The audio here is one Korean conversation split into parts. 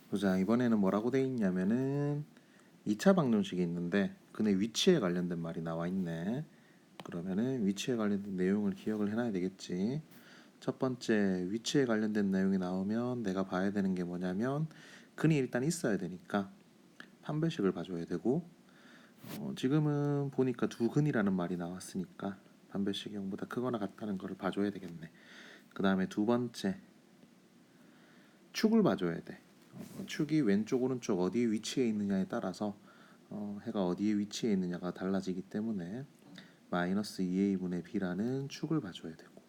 보자. 이번에는 뭐라고 돼 있냐면은 2차 방정식이 있는데 그네 위치에 관련된 말이 나와 있네. 그러면은 위치에 관련된 내용을 기억을 해놔야 되겠지. 첫 번째, 위치에 관련된 내용이 나오면 내가 봐야 되는 게 뭐냐면 근이 일단 있어야 되니까 판별식을 봐줘야 되고, 지금은 보니까 두 근이라는 말이 나왔으니까 판별식이 0보다 크거나 같다는 거를 봐줘야 되겠네. 그 다음에 두 번째, 축을 봐줘야 돼. 축이 왼쪽 오른쪽 어디에 위치해 있느냐에 따라서 해가 어디에 위치해 있느냐가 달라지기 때문에 마이너스 2a분의 b라는 축을 봐줘야 되고,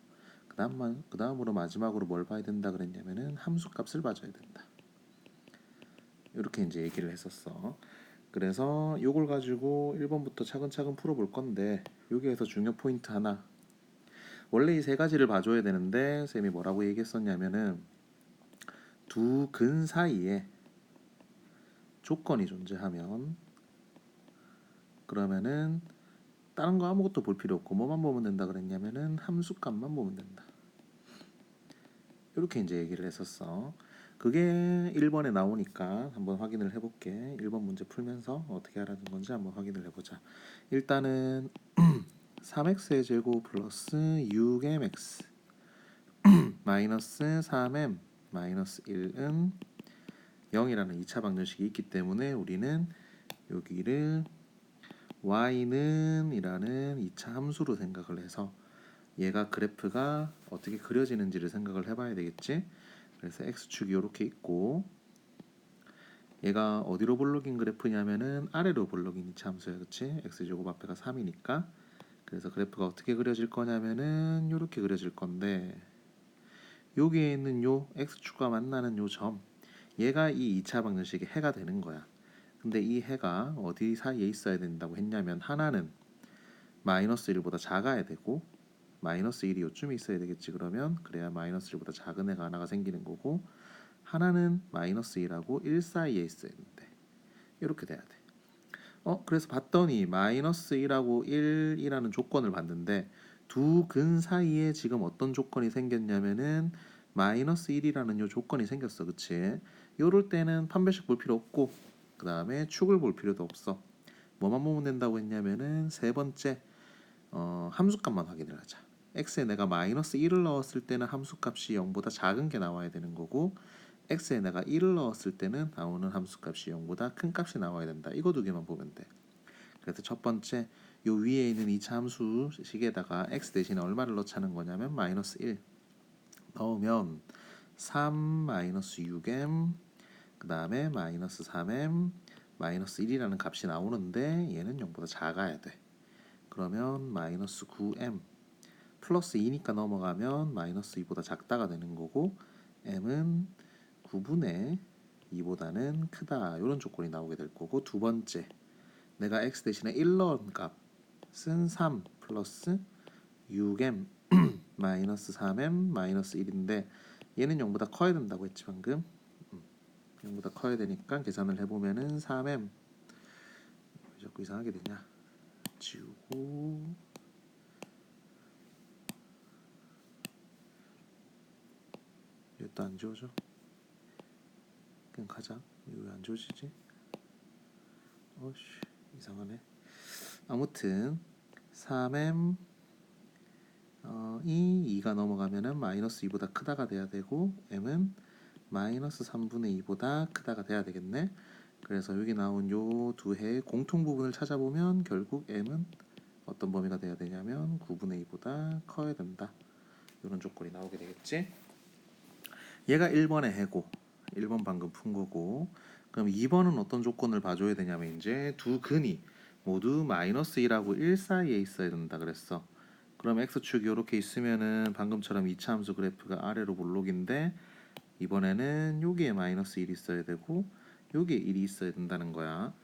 그 다음으로 마지막으로 뭘 봐야 된다 그랬냐면은 함수값을 봐줘야 된다. 이렇게 이제 얘기를 했었어. 그래서 요걸 가지고 1번부터 차근차근 풀어볼 건데, 여기에서 중요 포인트 하나. 원래 이 세 가지를 봐줘야 되는데 쌤이 뭐라고 얘기했었냐면은 두 근 사이에 조건이 존재하면, 그러면은 다른 거 아무것도 볼 필요 없고 뭐만 보면 된다 그랬냐면은 함수값만 보면 된다. 이렇게 이제 얘기를 했었어. 그게 1번에 나오니까 한번 확인을 해볼게. 1번 문제 풀면서 어떻게 알아둔 건지 한번 확인을 해보자. 일단은 3x의 제곱 플러스 6mx 마이너스 3m 마이너스 1은 0이라는 2차 방정식이 있기 때문에 우리는 여기를 y는 이라는 2차 함수로 생각을 해서 얘가 그래프가 어떻게 그려지는지를 생각을 해봐야 되겠지. 그래서 x축이 이렇게 있고, 얘가 어디로 볼록인 그래프냐면은 아래로 볼록인 2차 함수야, 그치? x제곱 앞에가 3이니까. 그래서 그래프가 어떻게 그려질 거냐면은 이렇게 그려질 건데, 여기에 있는 요 x축과 만나는 요 점, 얘가 이 2차 방정식의 해가 되는 거야. 근데 이 해가 어디 사이에 있어야 된다고 했냐면, 하나는 마이너스 1보다 작아야 되고 마이너스 1이 요쯤에 있어야 되겠지. 그러면 그래야 마이너스 1보다 작은 애가 하나가 생기는 거고, 하나는 마이너스 1하고 1 사이에 있어야 되는데 이렇게 돼야 돼. 그래서 봤더니 마이너스 1하고 1이라는 조건을 봤는데 두 근 사이에 지금 어떤 조건이 생겼냐면은 마이너스 1이라는 요 조건이 생겼어. 그치? 요럴 때는 판별식 볼 필요 없고 그 다음에 축을 볼 필요도 없어. 뭐만 보면 된다고 했냐면은 세 번째, 함수값만 확인을 하자. x에 내가 마이너스 1을 넣었을 때는 함수값이 0보다 작은 게 나와야 되는 거고, x에 내가 1을 넣었을 때는 나오는 함수값이 0보다 큰 값이 나와야 된다. 이거 두 개만 보면 돼. 그래서 첫 번째, 요 위에 있는 2차 함수식에다가 x 대신에 얼마를 넣자는 거냐면 마이너스 1 넣으면 3 마이너스 6m 그 다음에 마이너스 3m 마이너스 1이라는 값이 나오는데 얘는 0보다 작아야 돼. 그러면 마이너스 9m 플러스 2니까 넘어가면 마이너스 2보다 작다가 되는 거고, m은 9분의 2보다는 크다, 이런 조건이 나오게 될 거고, 두 번째, 내가 x 대신에 1 넣은 값은 3 플러스 6m 마이너스 3m 마이너스 1인데 얘는 0보다 커야 된다고 했지 방금. 0보다 커야 되니까 계산을 해보면은 3m, 왜 자꾸 이상하게 되냐, 지우고 이것도 안 지워져. 그냥 가자. 이거 왜 안 지워지지? 어씨, 이상하네. 아무튼 3m 이 2가 넘어가면은 마이너스 2보다 크다가 돼야 되고, m은 마이너스 3분의 2보다 크다가 돼야 되겠네. 그래서 여기 나온 요 두 해의 공통 부분을 찾아보면 결국 m은 어떤 범위가 돼야 되냐면 9분의 2보다 커야 된다. 이런 조건이 나오게 되겠지. 얘가 1번의 해고, 1번 방금 푼 거고, 그럼 2번은 어떤 조건을 봐줘야 되냐면 이제 두 근이 모두 마이너스 1하고 1 사이에 있어야 된다 그랬어. 그럼 x축이 이렇게 있으면은 방금처럼 2차 함수 그래프가 아래로 볼록인데, 이번에는 여기에 마이너스 1이 있어야 되고 여기에 1이 있어야 된다는 거야.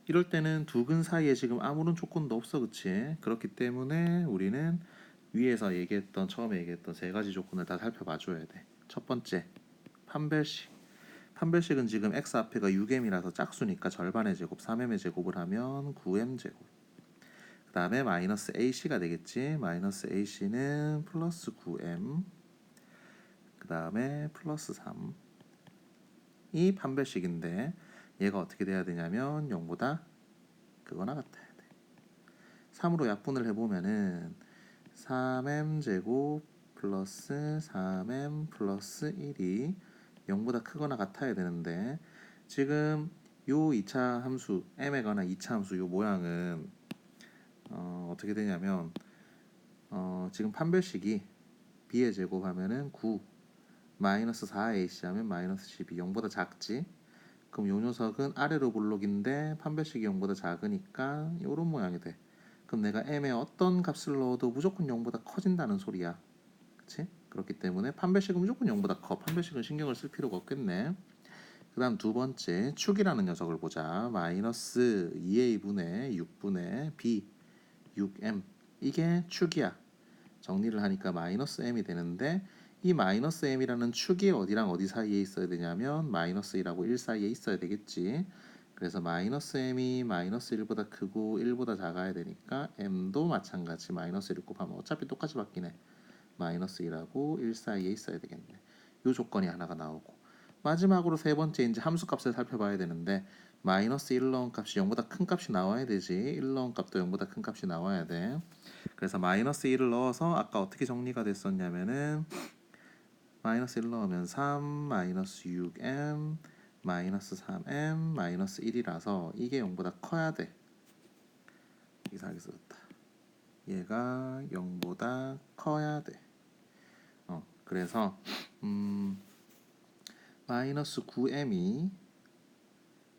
이럴 때는 두 근 사이에 지금 아무런 조건도 없어, 그치? 그렇기 때문에 우리는 위에서 얘기했던, 처음에 얘기했던 세 가지 조건을 다 살펴봐 줘야 돼. 첫 번째, 판별식. 판별식은 지금 x 앞에가 6m이라서 짝수니까 절반의 제곱 3m의 제곱을 하면 9m 제곱. 그 다음에 마이너스 ac가 되겠지. 마이너스 ac는 플러스 9m 그 다음에 플러스 3. 이 판별식인데 얘가 어떻게 돼야 되냐면 0보다 크거나 같아야 돼. 3으로 약분을 해보면은 3m제곱 플러스 3m 플러스 1이 0보다 크거나 같아야 되는데 지금 요 2차 함수 m에 관한 2차 함수 요 모양은 어떻게 되냐면 지금 판별식이 b의 제곱하면은 9 마이너스 4ac 하면 마이너스 12 0보다 작지. 그럼 요 녀석은 아래로 볼록인데 판별식이 0보다 작으니까 요런 모양이 돼. 그럼 내가 m에 어떤 값을 넣어도 무조건 0보다 커진다는 소리야. 그치? 그렇기 때문에 판별식은 무조건 0보다 커. 판별식은 신경을 쓸 필요가 없겠네. 그 다음 두 번째 축이라는 녀석을 보자. 마이너스 2a분의 6분의 b 6m 이게 축이야. 정리를 하니까 마이너스 m이 되는데 이 마이너스 m이라는 축이 어디랑 어디 사이에 있어야 되냐면 마이너스 1하고 1 사이에 있어야 되겠지. 그래서 마이너스 m이 마이너스 1보다 크고 1보다 작아야 되니까 m도 마찬가지 마이너스 1 곱하면 어차피 똑같이 바뀌네. 마이너스 1하고 1 사이에 있어야 되겠네. 이 조건이 하나가 나오고 마지막으로 세 번째 이제 함수값을 살펴봐야 되는데 마이너스 1 넣은 값이 0보다 큰 값이 나와야 되지. 1 넣은 값도 0보다 큰 값이 나와야 돼. 그래서 마이너스 1을 넣어서 아까 어떻게 정리가 됐었냐면은 마이너스 1 넣으면 3 마이너스 6m 마이너스 3m 마이너스 1이라서 이게 0보다 커야 돼. 이상하게 써졌다. 얘가 0보다 커야 돼. 그래서 마이너스 9m이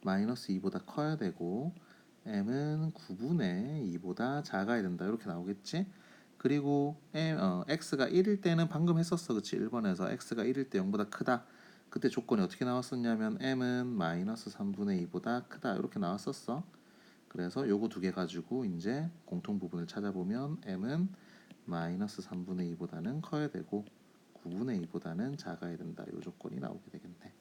마이너스 2보다 커야 되고 m은 9분의 2보다 작아야 된다. 이렇게 나오겠지? 그리고 x가 1일 때는 방금 했었어. 그치? 1번에서 x가 1일 때 0보다 크다. 그때 조건이 어떻게 나왔었냐면 m은 마이너스 3분의 2보다 크다. 이렇게 나왔었어. 그래서 요거 두 개 가지고 이제 공통 부분을 찾아보면 m은 마이너스 3분의 2보다는 커야 되고 9분의 2보다는 작아야 된다. 요 조건이 나오게 되겠네.